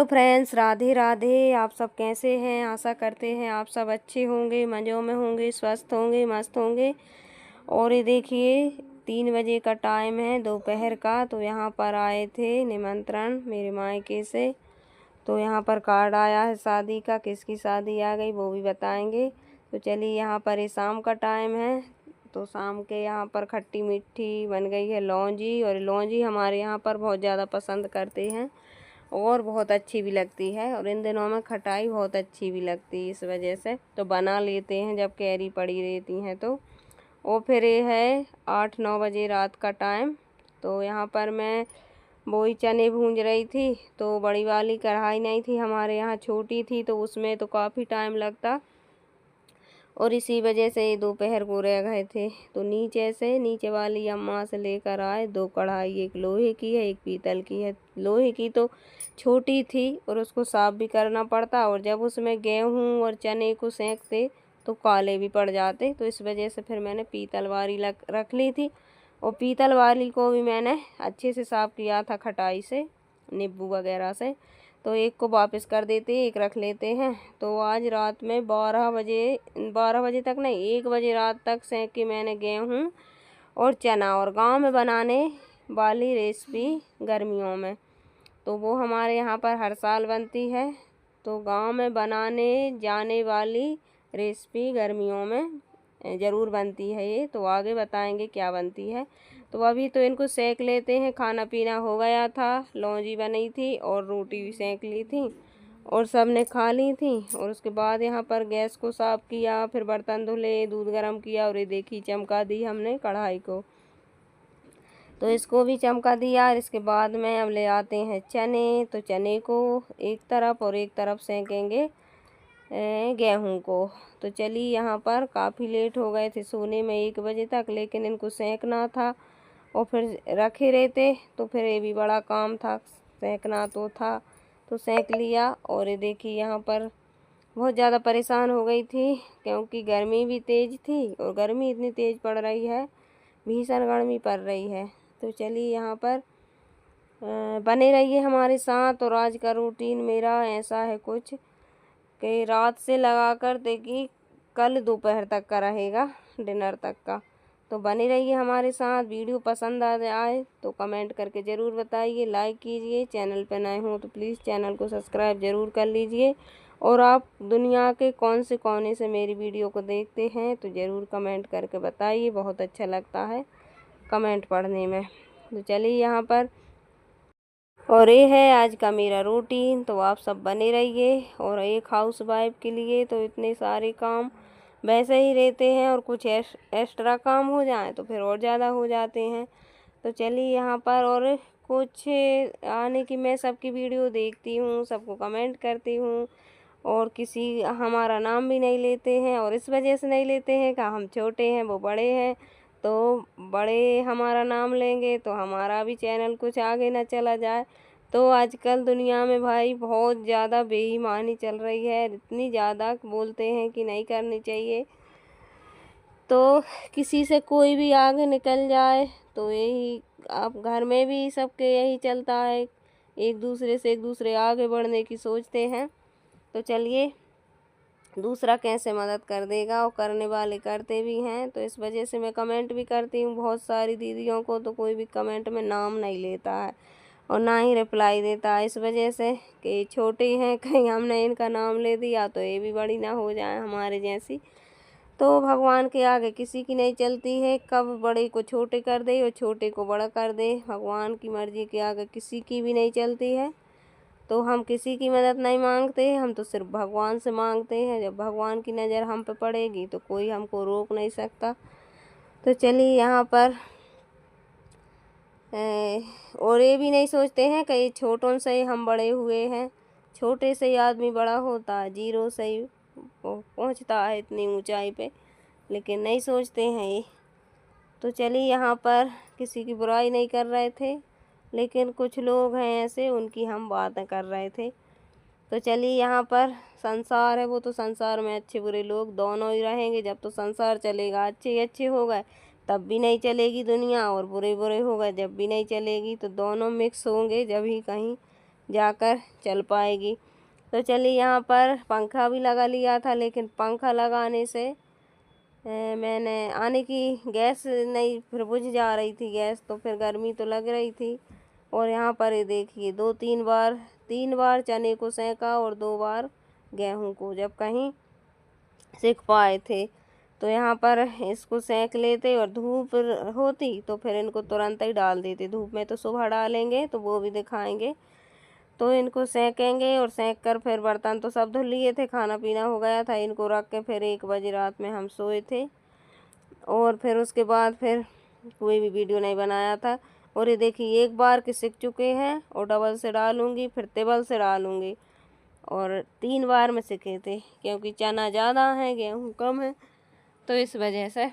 Hello friends, Radhe Radhe. आप सब कैसे हैं? आशा करते हैं आप सब अच्छे होंगे, मज़ों में होंगे, स्वस्थ होंगे, मस्त होंगे। और ये देखिए 3 बजे का टाइम है दोपहर का। तो यहाँ पर आए थे निमंत्रण मेरे मायके से। तो यहाँ पर कार्ड आया है शादी का। किसकी शादी आ गई वो भी बताएंगे। तो चलिए, यहाँ पर ये शाम का टाइम है। तो शाम के यहाँ पर खट्टी मीठी बन गई है लौंजी। और लौंजी हमारे यहाँ पर बहुत ज़्यादा पसंद करते हैं और बहुत अच्छी भी लगती है। और इन दिनों में खटाई बहुत अच्छी भी लगती है, इस वजह से तो बना लेते हैं जब कैरी पड़ी रहती हैं तो। और फिर ये है 8-9 बजे रात का टाइम। तो यहाँ पर मैं वही चने भूंज रही थी। तो बड़ी वाली कढ़ाई नहीं थी हमारे यहाँ, छोटी थी, तो उसमें तो काफ़ी टाइम लगता। और इसी वजह से ये दोपहर को रह गए थे। तो नीचे वाली अम्मा से लेकर आए 2 कढ़ाई। एक लोहे की है, एक पीतल की है। लोहे की तो छोटी थी और उसको साफ़ भी करना पड़ता, और जब उसमें गेहूँ और चने को सेंकते तो काले भी पड़ जाते। तो इस वजह से फिर मैंने पीतल वाली रख ली थी। और पीतल वाली को भी मैंने अच्छे से साफ़ किया था खटाई से, नींबू वगैरह से। तो एक को वापस कर देते, एक रख लेते हैं। तो आज रात में 12 बजे तक नहीं, 1 बजे रात तक सेंक के मैंने गेहूँ और चना। और गांव में बनाने वाली रेसिपी गर्मियों में, तो वो हमारे यहाँ पर हर साल बनती है। तो गांव में बनाने जाने वाली रेसिपी गर्मियों में ज़रूर बनती है ये। तो आगे बताएंगे क्या बनती है। तो अभी तो इनको सेक लेते हैं। खाना पीना हो गया था, लौंजी बनी थी और रोटी भी सेक ली थी और सब ने खा ली थी। और उसके बाद यहाँ पर गैस को साफ़ किया, फिर बर्तन धुले, दूध गर्म किया और ये देखी चमका दी हमने कढ़ाई को। तो इसको भी चमका दिया। और इसके बाद में अब ले आते हैं चने। तो चने को एक तरफ और एक तरफ सेकेंगे गेहूं को। तो चलिए, यहाँ पर काफ़ी लेट हो गए थे सोने में 1 बजे तक, लेकिन इनको सेंकना था और फिर रखे रहते तो फिर ये भी बड़ा काम था, सेंकना तो था। तो सेंक लिया। और ये देखिए यहाँ पर बहुत ज़्यादा परेशान हो गई थी, क्योंकि गर्मी भी तेज़ थी और गर्मी इतनी तेज़ पड़ रही है, भीषण गर्मी पड़ रही है। तो चलिए, यहाँ पर बने रहिए हमारे साथ। और आज का रूटीन मेरा ऐसा है कुछ कि रात से लगाकर देखिए कल दोपहर तक का रहेगा, डिनर तक का। तो बने रहिए हमारे साथ। वीडियो पसंद आ जाए तो कमेंट करके ज़रूर बताइए, लाइक कीजिए। चैनल पर नए हों तो प्लीज़ चैनल को सब्सक्राइब ज़रूर कर लीजिए। और आप दुनिया के कौन से कोने से मेरी वीडियो को देखते हैं तो ज़रूर कमेंट करके बताइए, बहुत अच्छा लगता है कमेंट पढ़ने में। तो चलिए, यहाँ पर और ये है आज का मेरा रूटीन। तो आप सब बने रहिए। और एक हाउस वाइफ के लिए तो इतने सारे काम वैसे ही रहते हैं, और कुछ एक्स्ट्रा काम हो जाए तो फिर और ज़्यादा हो जाते हैं। तो चलिए, यहाँ पर और कुछ आने की मैं सबकी वीडियो देखती हूँ, सबको कमेंट करती हूँ, और किसी हमारा नाम भी नहीं लेते हैं। और इस वजह से नहीं लेते हैं कि हम छोटे हैं वो बड़े हैं। तो बड़े हमारा नाम लेंगे तो हमारा भी चैनल कुछ आगे ना चला जाए। तो आजकल दुनिया में भाई बहुत ज़्यादा बेईमानी चल रही है, इतनी ज़्यादा बोलते हैं कि नहीं करनी चाहिए। तो किसी से कोई भी आगे निकल जाए तो यही, आप घर में भी सबके यही चलता है, एक दूसरे आगे बढ़ने की सोचते हैं। तो चलिए, दूसरा कैसे मदद कर देगा, और करने वाले करते भी हैं। तो इस वजह से मैं कमेंट भी करती हूँ बहुत सारी दीदियों को, तो कोई भी कमेंट में नाम नहीं लेता है और ना ही रिप्लाई देता है, इस वजह से कि छोटे हैं, कहीं हमने इनका नाम ले दिया तो ये भी बड़ी ना हो जाए हमारे जैसी। तो भगवान के आगे किसी की नहीं चलती है, कब बड़े को छोटे कर दे और छोटे को बड़ा कर दे, भगवान की मर्जी के आगे किसी की भी नहीं चलती है। तो हम किसी की मदद नहीं मांगते, हम तो सिर्फ भगवान से मांगते हैं। जब भगवान की नज़र हम पे पड़ेगी तो कोई हमको रोक नहीं सकता। तो चलिए, यहाँ पर और ये भी नहीं सोचते हैं कि छोटों से ही हम बड़े हुए हैं। छोटे से ही आदमी बड़ा होता है, जीरो से ही पहुँचता है इतनी ऊंचाई पे, लेकिन नहीं सोचते हैं ये। तो चलिए, यहाँ पर किसी की बुराई नहीं कर रहे थे, लेकिन कुछ लोग हैं ऐसे, उनकी हम बातें कर रहे थे। तो चलिए, यहाँ पर संसार है, वो तो संसार में अच्छे बुरे लोग दोनों ही रहेंगे। जब तो संसार चलेगा, अच्छे ही अच्छे हो गए तब भी नहीं चलेगी दुनिया, और बुरे बुरे हो गए जब भी नहीं चलेगी। तो दोनों मिक्स होंगे जब ही कहीं जाकर चल पाएगी। तो चलिए यहाँ पर पंखा भी लगा लिया था, लेकिन पंखा लगाने से मैंने आने की गैस नहीं, फिर बुझ जा रही थी गैस, तो फिर गर्मी तो लग रही थी। और यहाँ पर ये देखिए 3 बार चने को सेका और 2 बार गेहूं को, जब कहीं सेक पाए थे। तो यहाँ पर इसको सेक लेते और धूप होती तो फिर इनको तुरंत ही डाल देते धूप में। तो सुबह डालेंगे तो वो भी दिखाएंगे। तो इनको सेकेंगे और सेक कर फिर बर्तन तो सब धुल लिए थे, खाना पीना हो गया था, इनको रख के फिर 1 बजे रात में हम सोए थे। और फिर उसके बाद फिर कोई भी वीडियो नहीं बनाया था। और ये देखिए 1 बार के सिक चुके हैं और डबल से डालूंगी, फिर टिबल से डालूंगी। और 3 बार में सिके थे, क्योंकि चना ज़्यादा है गेहूँ कम है, तो इस वजह से।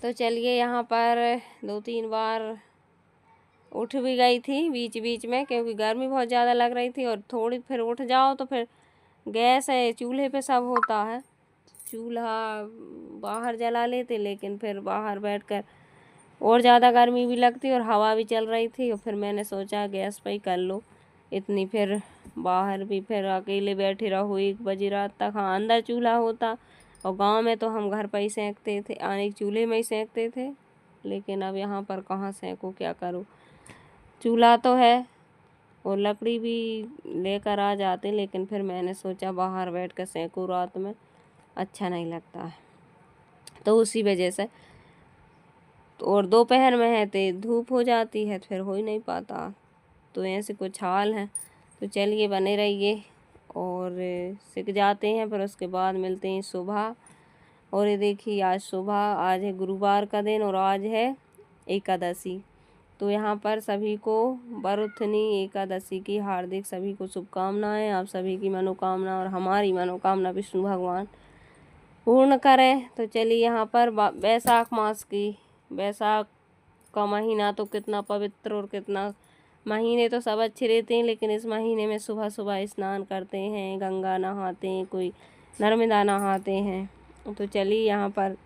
तो चलिए यहाँ पर 2-3 बार उठ भी गई थी बीच बीच में, क्योंकि गर्मी बहुत ज़्यादा लग रही थी। और थोड़ी फिर उठ जाओ तो फिर गैस है, चूल्हे पे सब होता है, चूल्हा बाहर जला लेते, लेकिन फिर बाहर बैठकर और ज़्यादा गर्मी भी लगती और हवा भी चल रही थी। और फिर मैंने सोचा गैस पे ही कर लो इतनी, फिर बाहर भी फिर अकेले बैठे रहो 1 बजे रात तक। हाँ, अंदर चूल्हा होता, और गांव में तो हम घर पर ही सेंकते थे, यानी चूल्हे में ही सेंकते थे। लेकिन अब यहाँ पर कहाँ सेंको, क्या करूँ, चूल्हा तो है और लकड़ी भी लेकर आ जाते, लेकिन फिर मैंने सोचा बाहर बैठ कर सेंको रात में, अच्छा नहीं लगता है, तो उसी वजह से। और दोपहर में है तो धूप हो जाती है, फिर हो ही नहीं पाता। तो ऐसे कुछ हाल है। तो चलिए बने रहिए और सीख जाते हैं, फिर उसके बाद मिलते हैं सुबह। और ये देखिए आज है गुरुवार का दिन और आज है एकादशी। तो यहाँ पर सभी को वरुथनी एकादशी की हार्दिक सभी को शुभकामनाएं। आप सभी की मनोकामना और हमारी मनोकामना विष्णु भगवान पूर्ण करें। तो चलिए यहाँ पर बैसाख का महीना तो कितना पवित्र, और कितना, महीने तो सब अच्छे रहते हैं, लेकिन इस महीने में सुबह सुबह स्नान करते हैं, गंगा नहाते हैं, कोई नर्मदा नहाते हैं। तो चलिए यहाँ पर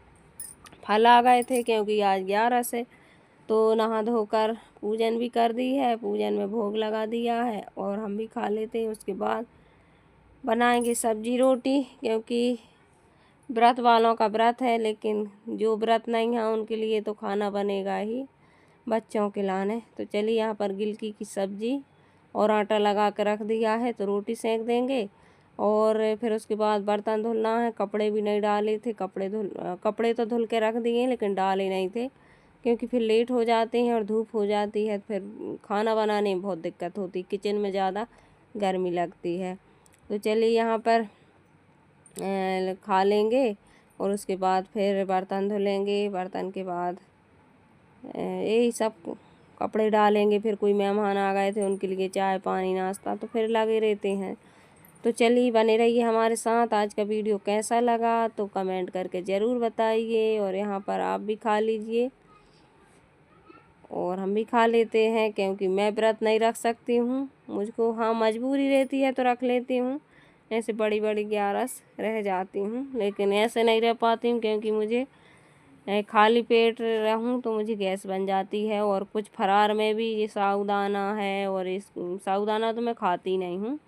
फल आ गए थे, क्योंकि आज 11 से, तो नहा धोकर पूजन भी कर दी है, पूजन में भोग लगा दिया है और हम भी खा लेते हैं। उसके बाद बनाएंगे सब्जी रोटी, क्योंकि व्रत वालों का व्रत है, लेकिन जो व्रत नहीं है उनके लिए तो खाना बनेगा ही, बच्चों के लाने। तो चलिए यहाँ पर गिलकी की सब्जी और आटा लगा कर रख दिया है, तो रोटी सेंक देंगे। और फिर उसके बाद बर्तन धुलना है, कपड़े भी नहीं डाले थे, कपड़े तो धुल के रख दिए, लेकिन डाले नहीं थे, क्योंकि फिर लेट हो जाते हैं और धूप हो जाती है, फिर खाना बनाने में बहुत दिक्कत होती, किचन में ज़्यादा गर्मी लगती है। तो चलिए यहाँ पर खा लेंगे और उसके बाद फिर बर्तन धुलेंगे, बर्तन के बाद यही सब कपड़े डालेंगे। फिर कोई मेहमान आ गए थे, उनके लिए चाय पानी नाश्ता, तो फिर लगे रहते हैं। तो चलिए बने रहिए हमारे साथ। आज का वीडियो कैसा लगा तो कमेंट करके ज़रूर बताइए, और यहाँ पर आप भी खा लीजिए और हम भी खा लेते हैं, क्योंकि मैं व्रत नहीं रख सकती हूँ, मुझको हाँ मजबूरी रहती है तो रख लेती हूँ, ऐसे बड़ी बड़ी 11 रह जाती हूँ, लेकिन ऐसे नहीं रह पाती हूँ, क्योंकि मुझे खाली पेट रहूँ तो मुझे गैस बन जाती है। और कुछ फरार में भी ये साबूदाना है, और इस साबूदाना तो मैं खाती नहीं हूँ,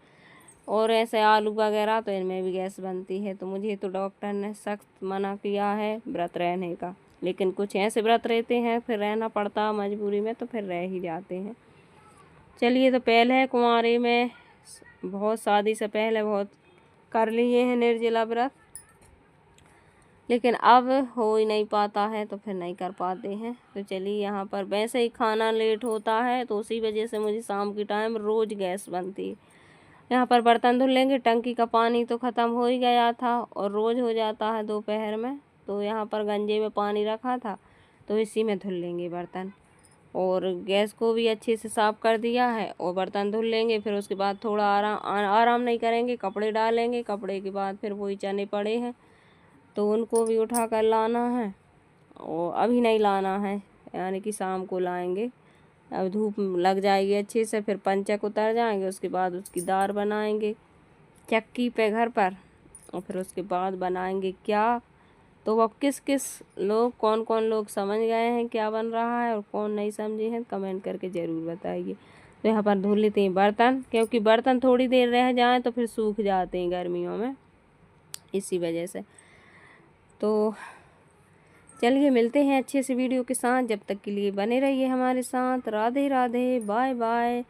और ऐसे आलू वगैरह तो इनमें भी गैस बनती है। तो मुझे तो डॉक्टर ने सख्त मना किया है व्रत रहने का, लेकिन कुछ ऐसे व्रत रहते हैं फिर रहना पड़ता मजबूरी में, तो फिर रह ही जाते हैं। चलिए, तो पहले कुंवारे में बहुत, शादी से पहले बहुत कर लिए हैं निर्जला व्रत, लेकिन अब हो ही नहीं पाता है, तो फिर नहीं कर पाते हैं। तो चलिए यहाँ पर वैसे ही खाना लेट होता है, तो उसी वजह से मुझे शाम के टाइम रोज़ गैस बनती है। यहाँ पर बर्तन धुल लेंगे, टंकी का पानी तो ख़त्म हो ही गया था, और रोज़ हो जाता है दोपहर में, तो यहाँ पर गंजे में पानी रखा था, तो इसी में धुल लेंगे बर्तन। और गैस को भी अच्छे से साफ़ कर दिया है, और बर्तन धुल लेंगे। फिर उसके बाद थोड़ा आराम नहीं करेंगे, कपड़े डालेंगे, कपड़े के बाद फिर वही चने पड़े हैं, तो उनको भी उठा कर लाना है, और अभी नहीं लाना है, यानी कि शाम को लाएंगे। अब धूप लग जाएगी अच्छे से, फिर पंचक उतर जाएंगे, उसके बाद उसकी दाल बनाएंगे चक्की पे घर पर, और फिर उसके बाद बनाएंगे क्या, तो वो कौन कौन लोग समझ गए हैं क्या बन रहा है, और कौन नहीं समझे हैं कमेंट करके ज़रूर बताइए। तो यहाँ पर धो लेते हैं बर्तन, क्योंकि बर्तन थोड़ी देर रह जाएं तो फिर सूख जाते हैं गर्मियों में, इसी वजह से। तो चलिए मिलते हैं अच्छे से वीडियो के साथ, जब तक के लिए बने रहिए हमारे साथ। Radhe Radhe, bye bye.